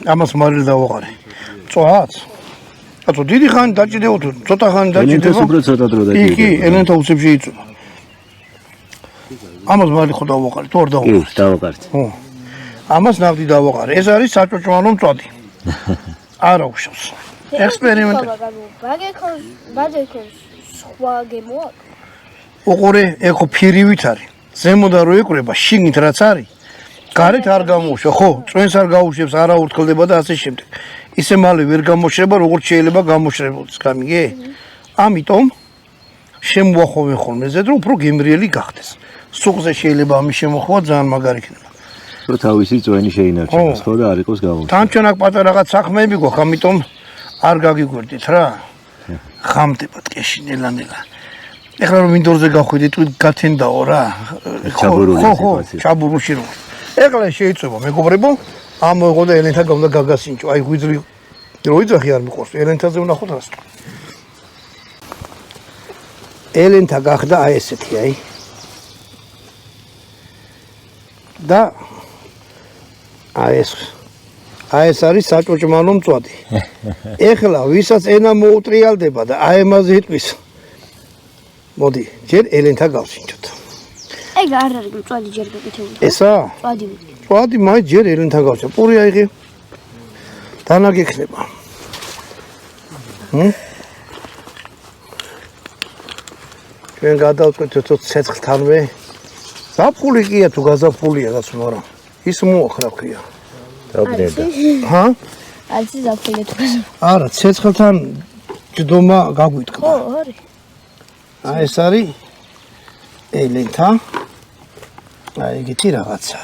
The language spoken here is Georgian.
ამას მარილ დავაყარე. წვაც. ათო დიდი ხანი დაჭიდეო თუ ცოტა ხანი დაჭიდეო. ელენთას უფრო ცოტა დრო დაჭიდეო. კი, ელენთა უცებ შეიწუნა. ამას მარილ ხო დავაყარე, თუ არ დავაყარე. კი, დავაყარეთ. ხო. ამას ნავთი დავაყარე. ეს არის საჭოჭმალო მწვადი. არ აუშავს. ექსპერიმენტი. ოყურე, ეხო ფირივით არის. ზემოდან რო ეკვრება, შიგნით რაც არის, გარეთ არ გამოუშვა, ხო, წვენს არ გაუშვებს, არა ურთქლდება და ასე შემდეგ. ისე მალე ვერ გამოშრება, როგორც შეიძლება გამოშრებოდეს, გამიგე? ამიტომ შემოახოვენ ხოლმე ზედ, რომ უფრო გემრიელი გახდეს. სუყზე შეიძლება ამის შემოხვა ძალიან მაგარი იქნება. რომ თავისი წვენი შეინარჩუნოს, ხო და არ იყოს გამოუშვა. თანჩონ აქ პატარა რაღაც საქმეები გვაქვს, ამიტომ არ გაგიგვერდით რა. ხამდებათ კეში ნელა-ნელა. ეხლა რომ მინდორზე გავხვიდით, გათენდაო რა. ხო, ჩაბურული რო. ეხლა შეიძლება მეგობრებო, ამოიღო და ელენთა გავდა გაგასინჭო. აი ღვიძლი რო იძახი არ მიყვარს. ელენთაზე ვნახოთ რას. ელენთა გახდა აი ესეთი, აი. და აი ეს არის საჭოჭმალო მწვადი. ეხლა ვისაც ენა მოუტრიალდება და აი ამაზე იტყვის. მოდი, ჯერ ელენთა გავსინჯოთ. ეგ არ არის მწვადი ჯერ გეკეთებული. ესა? მწვადი. მწვადი მაინც ჯერ ელენთა გავსინჯო. პური აიღე. დანაგ ექნება. ჩვენ გადავწყვეტ ცოტა ცეცხლთანვე. ზაფხული კია თუ გაზაფხულია რაც მაგრამ ის მოახრა ქვია. დავდედა. ჰა? არის ზაფხული თუ გაზაფხული. არა, ცეცხლთან ჯდომა გაგვიტყდა. ხო, არის. აი ეს არის ელენთა. აი ეგეთი რაღაცა.